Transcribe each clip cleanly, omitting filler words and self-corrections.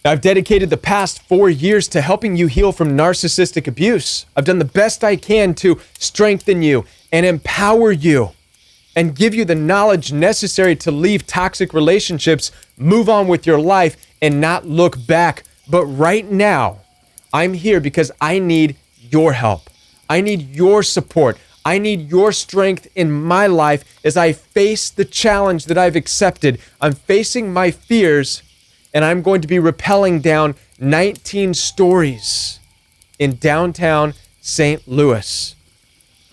I've dedicated the past 4 years to helping you heal from narcissistic abuse. I've done the best I can to strengthen you and empower you and give you the knowledge necessary to leave toxic relationships, move on with your life, and not look back. But right now, I'm here because I need your help. I need your support. I need your strength in my life as I face the challenge that I've accepted. I'm facing my fears, and I'm going to be rappelling down 19 stories in downtown St. Louis.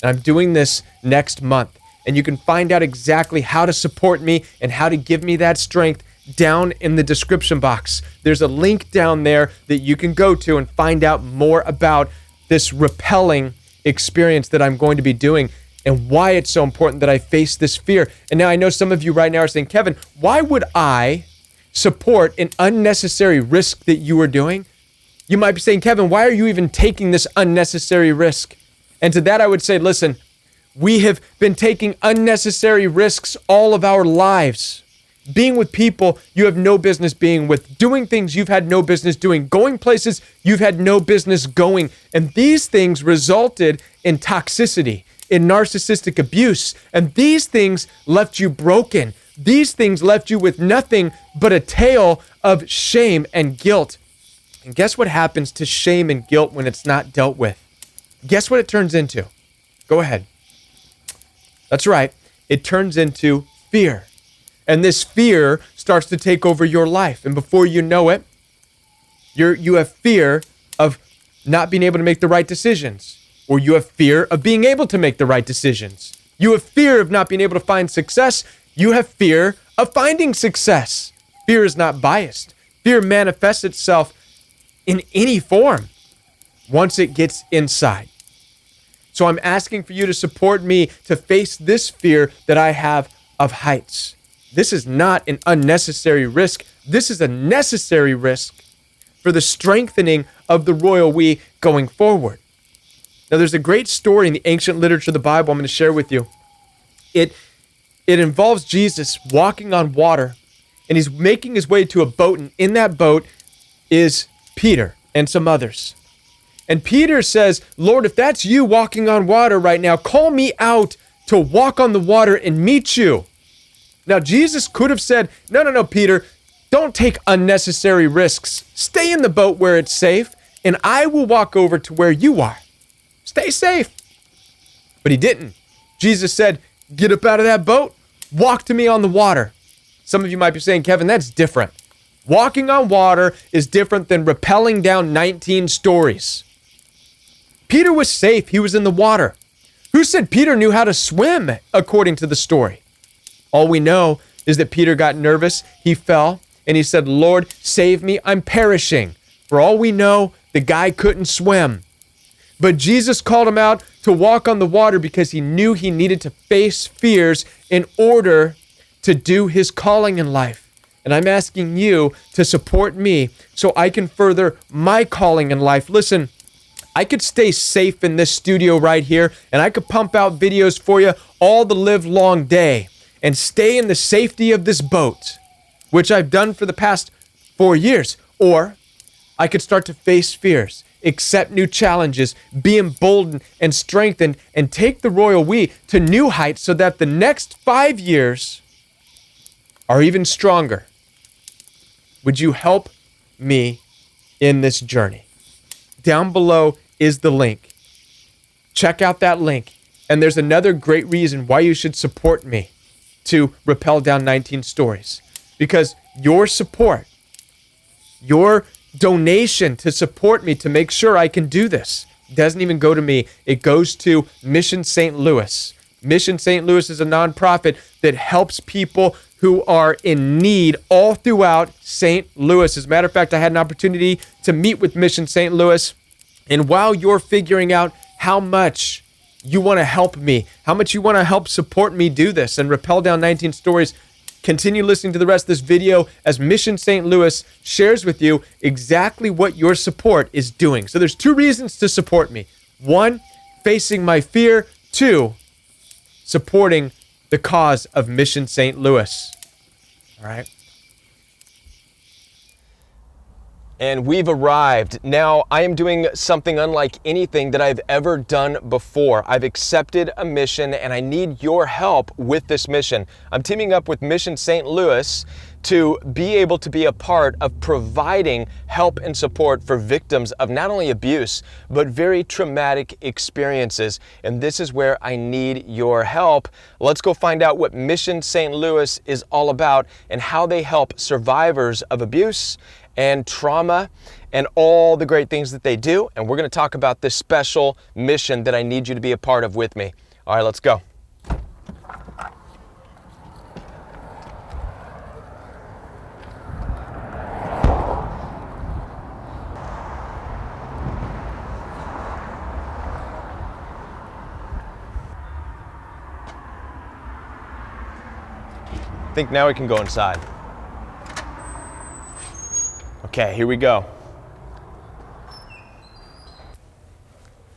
And I'm doing this next month. And you can find out exactly how to support me and how to give me that strength down in the description box. There's a link down there that you can go to and find out more about this rappelling experience that I'm going to be doing and why it's so important that I face this fear. And now I know some of you right now are saying, Kevin, why would I support an unnecessary risk that you are doing? You might be saying, Kevin, why are you even taking this unnecessary risk? And to that I would say, listen, we have been taking unnecessary risks all of our lives. Being with people you have no business being with, doing things you've had no business doing, going places you've had no business going. And these things resulted in toxicity, in narcissistic abuse. And these things left you broken. These things left you with nothing but a tale of shame and guilt. And guess what happens to shame and guilt when it's not dealt with? Guess what it turns into? Go ahead. That's right. It turns into fear. And this fear starts to take over your life. And before you know it, you have fear of not being able to make the right decisions. Or you have fear of being able to make the right decisions. You have fear of not being able to find success. You have fear of finding success. Fear is not biased. Fear manifests itself in any form once it gets inside. So I'm asking for you to support me to face this fear that I have of heights. This is not an unnecessary risk. This is a necessary risk for the strengthening of the royal we going forward. Now, there's a great story in the ancient literature of the Bible I'm going to share with you. It involves Jesus walking on water, and he's making his way to a boat, and in that boat is Peter and some others. And Peter says, Lord, if that's you walking on water right now, call me out to walk on the water and meet you. Now, Jesus could have said, no, Peter, don't take unnecessary risks. Stay in the boat where it's safe, and I will walk over to where you are. Stay safe. But he didn't. Jesus said, get up out of that boat, walk to me on the water. Some of you might be saying, Kevin, that's different. Walking on water is different than rappelling down 19 stories. Peter was safe. He was in the water. Who said Peter knew how to swim, according to the story? All we know is that Peter got nervous, he fell, and he said, Lord, save me, I'm perishing. For all we know, the guy couldn't swim. But Jesus called him out to walk on the water because he knew he needed to face fears in order to do his calling in life. And I'm asking you to support me so I can further my calling in life. Listen, I could stay safe in this studio right here, and I could pump out videos for you all the live long day and stay in the safety of this boat, which I've done for the past 4 years. Or I could start to face fears, accept new challenges, be emboldened and strengthened, and take the royal we to new heights so that the next 5 years are even stronger. Would you help me in this journey? Down below is the link. Check out that link. And there's another great reason why you should support me to rappel down 19 stories. Because your support, your donation to support me to make sure I can do this doesn't even go to me. It goes to Mission St. Louis. Mission St. Louis is a nonprofit that helps people who are in need all throughout St. Louis. As a matter of fact, I had an opportunity to meet with Mission St. Louis. And while you're figuring out how much you want to help me, how much you want to help support me do this and rappel down 19 stories, continue listening to the rest of this video as Mission St. Louis shares with you exactly what your support is doing. So there's 2 reasons to support me. 1, facing my fear. 2, supporting the cause of Mission St. Louis. All right. And we've arrived. Now, I am doing something unlike anything that I've ever done before. I've accepted a mission and I need your help with this mission. I'm teaming up with Mission St. Louis to be able to be a part of providing help and support for victims of not only abuse, but very traumatic experiences. And this is where I need your help. Let's go find out what Mission St. Louis is all about and how they help survivors of abuse and trauma and all the great things that they do. And we're going to talk about this special mission that I need you to be a part of with me. All right, let's go. I think now we can go inside. Okay, here we go.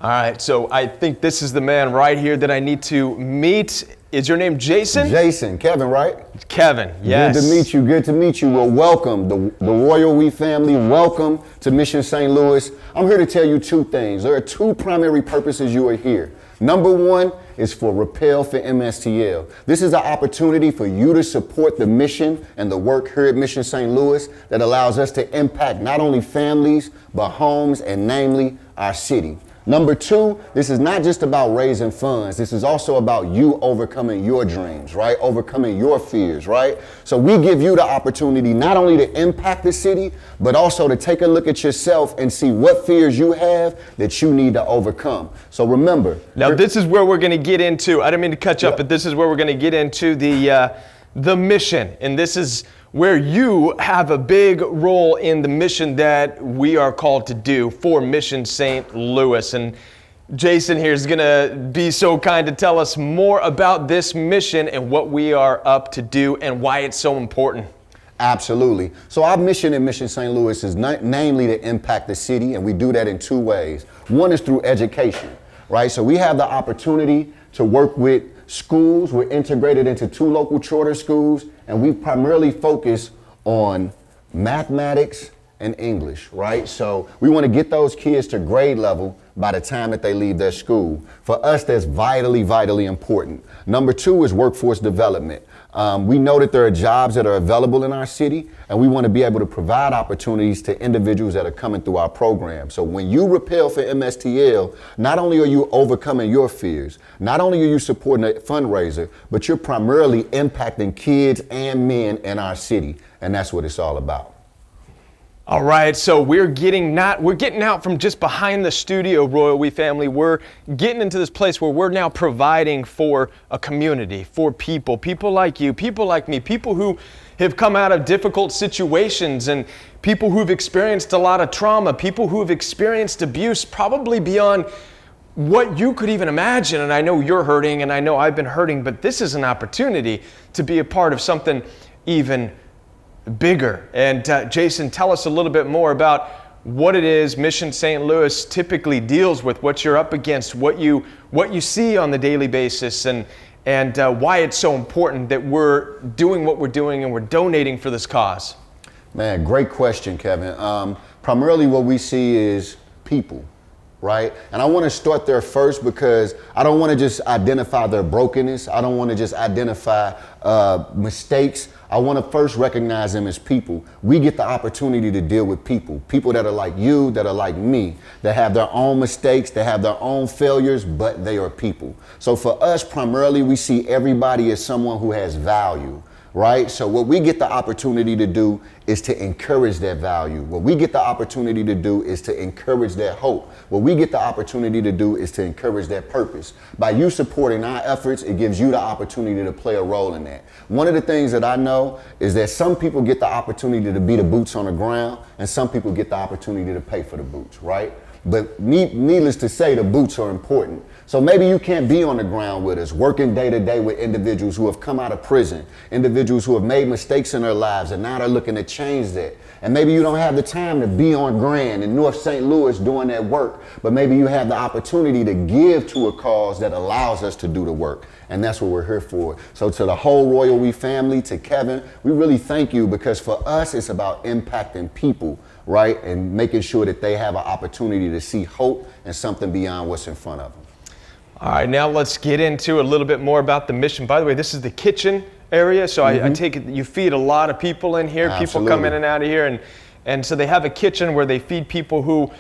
All right, so I think this is the man right here that I need to meet. Is your name Jason? Jason, Kevin, right? Kevin, yes. Good to meet you, good to meet you. Well, welcome, the Royal We family, welcome to Mission St. Louis. I'm here to tell you two things. There are two primary purposes you are here. Number one is for Rappel for MSTL. This is an opportunity for you to support the mission and the work here at Mission St. Louis that allows us to impact not only families, but homes and namely our city. Number two, this is not just about raising funds. This is also about you overcoming your dreams, right? Overcoming your fears, right? So we give you the opportunity not only to impact the city, but also to take a look at yourself and see what fears you have that you need to overcome. So remember. Now this is where we're going to get into, I didn't mean to cut you up, but this is where we're going to get into the mission. And this is where you have a big role in the mission that we are called to do for Mission St. Louis. And Jason here is going to be so kind to tell us more about this mission and what we are up to do and why it's so important. Absolutely. So our mission in Mission St. Louis is namely to impact the city, and we do that in two ways. One is through education, right? So we have the opportunity to work with schools. We're integrated into 2 local charter schools, and we primarily focus on mathematics and English, right? So we want to get those kids to grade level by the time that they leave their school. For us, that's vitally, vitally important. Number 2 is workforce development. We know that there are jobs that are available in our city, and we want to be able to provide opportunities to individuals that are coming through our program. So when you Rappel for MSTL, not only are you overcoming your fears, not only are you supporting a fundraiser, but you're primarily impacting kids and men in our city, and that's what it's all about. All right, so we're getting out from just behind the studio, Royal We family. We're getting into this place where we're now providing for a community, for people like you, people like me, people who have come out of difficult situations and people who've experienced a lot of trauma, people who've experienced abuse probably beyond what you could even imagine. And I know you're hurting and I know I've been hurting, but this is an opportunity to be a part of something even bigger. And Jason, tell us a little bit more about what it is Mission St. Louis typically deals with, what you're up against, what you see on the daily basis, and why it's so important that we're doing what we're doing and we're donating for this cause. Man, great question, Kevin. Primarily what we see is people, right? And I want to start there first because I don't want to just identify their brokenness. I don't want to just identify mistakes. I want to first recognize them as people. We get the opportunity to deal with people that are like you, that are like me, that have their own mistakes, that have their own failures, but they are people. So for us, primarily, we see everybody as someone who has value, right? So what we get the opportunity to do is to encourage that value. What we get the opportunity to do is to encourage that hope. What we get the opportunity to do is to encourage that purpose. By you supporting our efforts, it gives you the opportunity to play a role in that. One of the things that I know is that some people get the opportunity to be the boots on the ground, and some people get the opportunity to pay for the boots, right? But needless to say, the boots are important. So maybe you can't be on the ground with us, working day to day with individuals who have come out of prison, individuals who have made mistakes in their lives, and now they're looking to change that. And maybe you don't have the time to be on Grand in North St. Louis doing that work, but maybe you have the opportunity to give to a cause that allows us to do the work. And that's what we're here for. So to the whole Royal We family, to Kevin, we really thank you, because for us, it's about impacting people, right? And making sure that they have an opportunity to see hope and something beyond what's in front of them. All right, now let's get into a little bit more about the mission. By the way, this is the kitchen area, so I take it you feed a lot of people in here. Absolutely. People come in and out of here, and so they have a kitchen where they feed people who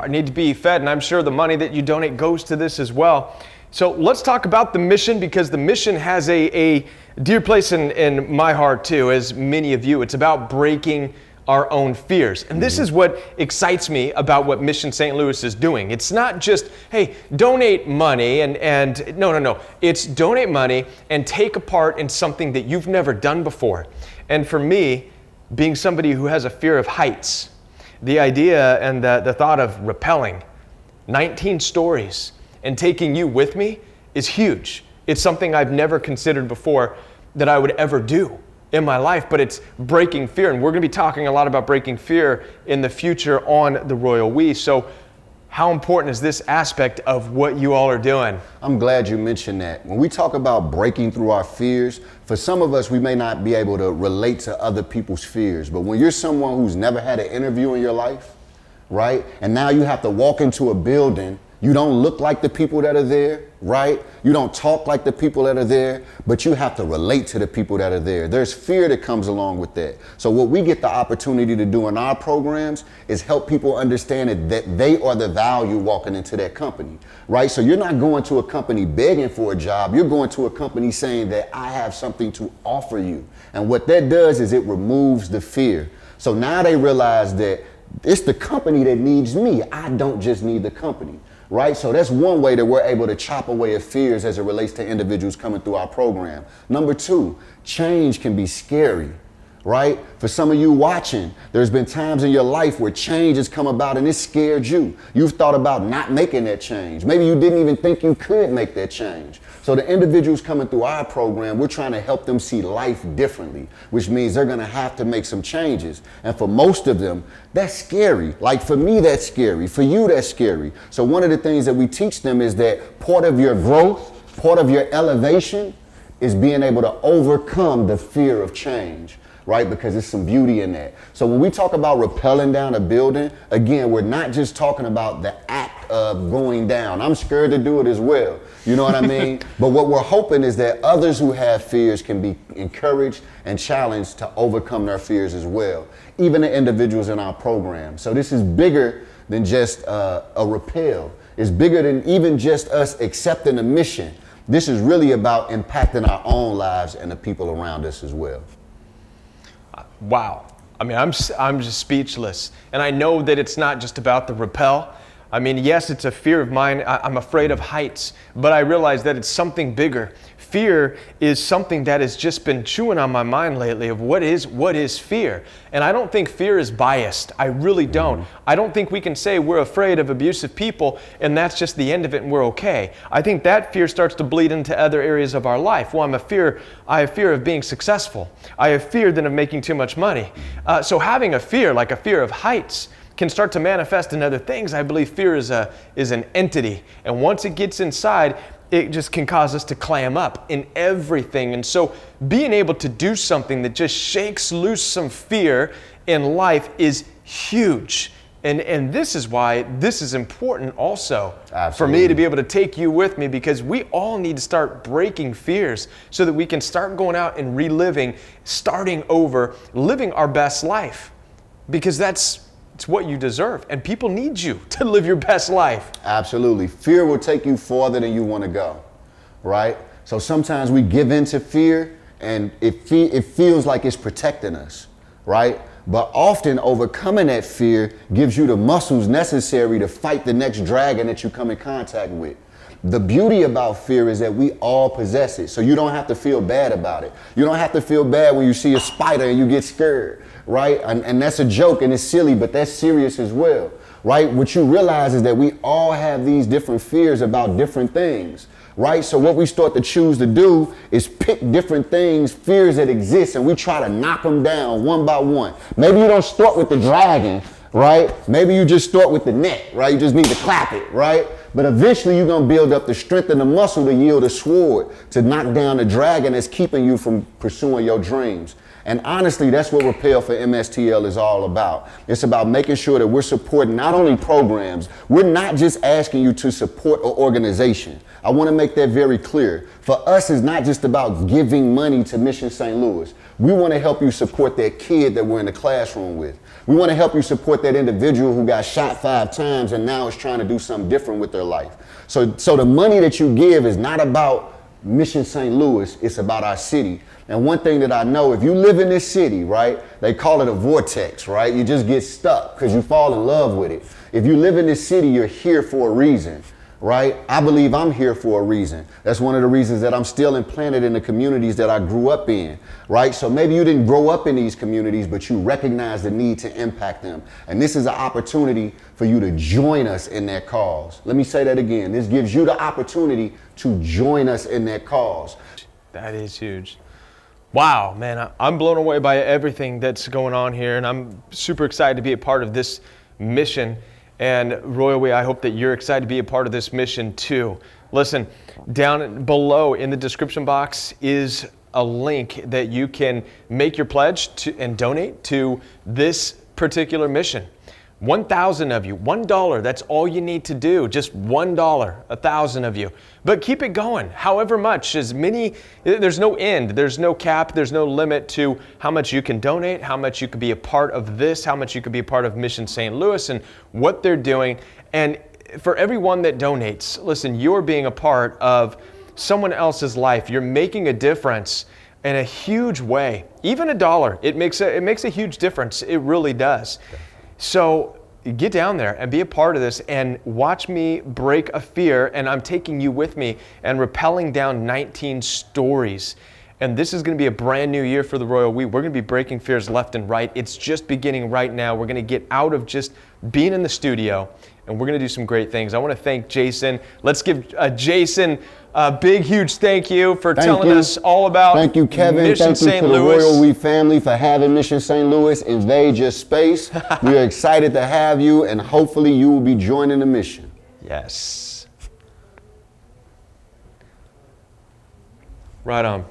need to be fed, and I'm sure the money that you donate goes to this as well. So let's talk about the mission, because the mission has a dear place in my heart too, as many of you. It's about breaking our own fears. And this is what excites me about what Mission St. Louis is doing. It's not just, hey, donate money and no. It's donate money and take a part in something that you've never done before. And for me, being somebody who has a fear of heights, the idea and the thought of rappelling 19 stories and taking you with me is huge. It's something I've never considered before that I would ever do in my life, but it's breaking fear. And we're going to be talking a lot about breaking fear in the future on the Royal We. So how important is this aspect of what you all are doing? I'm glad you mentioned that. When we talk about breaking through our fears, for some of us, we may not be able to relate to other people's fears. But when you're someone who's never had an interview in your life, right? And now you have to walk into a building. You don't look like the people that are there, right? You don't talk like the people that are there, but you have to relate to the people that are there. There's fear that comes along with that. So what we get the opportunity to do in our programs is help people understand that they are the value walking into that company, right? So you're not going to a company begging for a job. You're going to a company saying that I have something to offer you. And what that does is it removes the fear. So now they realize that it's the company that needs me. I don't just need the company. Right? So that's one way that we're able to chop away at fears as it relates to individuals coming through our program. Number two, change can be scary, right? For some of you watching, there's been times in your life where change has come about and it scared you. You've thought about not making that change. Maybe you didn't even think you could make that change. So the individuals coming through our program, we're trying to help them see life differently, which means they're gonna have to make some changes. And for most of them, that's scary. Like for me, that's scary. For you, that's scary. So one of the things that we teach them is that part of your growth, part of your elevation is being able to overcome the fear of change. Right? Because there's some beauty in that. So when we talk about rappelling down a building, again, we're not just talking about the act of going down. I'm scared to do it as well. You know what I mean? But what we're hoping is that others who have fears can be encouraged and challenged to overcome their fears as well, even the individuals in our program. So this is bigger than just a rappel. It's bigger than even just us accepting a mission. This is really about impacting our own lives and the people around us as well. Wow. I mean, I'm just speechless. And I know that it's not just about the rappel. I mean, yes, it's a fear of mine. I'm afraid of heights, but I realize that it's something bigger. Fear is something that has just been chewing on my mind lately of what is fear? And I don't think fear is biased. I really don't. I don't think we can say we're afraid of abusive people and that's just the end of it and we're okay. I think that fear starts to bleed into other areas of our life. Well, I have fear of being successful. I have fear then of making too much money. So having a fear, like a fear of heights, can start to manifest in other things. I believe fear is an entity. And once it gets inside, it just can cause us to clam up in everything. And so being able to do something that just shakes loose some fear in life is huge. And this is why this is important also. Absolutely. For me to be able to take you with me, because we all need to start breaking fears so that we can start going out and reliving, starting over, living our best life. Because it's what you deserve, and people need you to live your best life. Absolutely. Fear will take you farther than you want to go, right? So sometimes we give in to fear, and it feels like it's protecting us, right? But often overcoming that fear gives you the muscles necessary to fight the next dragon that you come in contact with. The beauty about fear is that we all possess it, so you don't have to feel bad about it. You don't have to feel bad when you see a spider and you get scared, right? And that's a joke and it's silly, but that's serious as well, right? What you realize is that we all have these different fears about different things, right? So what we start to choose to do is pick different things, fears that exist, and we try to knock them down one by one. Maybe you don't start with the dragon, right? Maybe you just start with the net, right? You just need to clap it, right? But eventually you're gonna build up the strength and the muscle to yield a sword, to knock down the dragon that's keeping you from pursuing your dreams. And honestly, that's what Rappel for MSTL is all about. It's about making sure that we're supporting not only programs, we're not just asking you to support an organization. I want to make that very clear. For us, it's not just about giving money to Mission St. Louis. We want to help you support that kid that we're in the classroom with. We want to help you support that individual who got shot 5 times and now is trying to do something different with their life. So the money that you give is not about Mission St. Louis, it's about our city. And one thing that I know, if you live in this city, right, they call it a vortex, right? You just get stuck because you fall in love with it. If you live in this city, you're here for a reason, right? I believe I'm here for a reason. That's one of the reasons that I'm still implanted in the communities that I grew up in, right? So maybe you didn't grow up in these communities, but you recognize the need to impact them. And this is an opportunity for you to join us in that cause. Let me say that again. This gives you the opportunity to join us in that cause. That is huge. Wow, man, I'm blown away by everything that's going on here, and I'm super excited to be a part of this mission. And Royal We, I hope that you're excited to be a part of this mission too. Listen, down below in the description box is a link that you can make your pledge to and donate to this particular mission. 1,000 of you, $1, that's all you need to do, just $1, 1,000 of you. But keep it going, however much, as many, there's no end, there's no cap, there's no limit to how much you can donate, how much you could be a part of this, how much you could be a part of Mission St. Louis and what they're doing. And for everyone that donates, listen, you're being a part of someone else's life. You're making a difference in a huge way. Even $1, it makes a huge difference, it really does. So get down there and be a part of this and watch me break a fear, and I'm taking you with me and rappelling down 19 stories. And this is going to be a brand new year for the Royal We. We're going to be breaking fears left and right. It's just beginning right now. We're going to get out of just being in the studio, and we're going to do some great things. I want to thank Jason. Let's give Jason a big, huge thank you for telling us all about Thank you, Kevin. Mission Thank you St. to the Louis. Royal We family for having Mission St. Louis invade your space. We are excited to have you, and hopefully you will be joining the mission. Yes. Right on.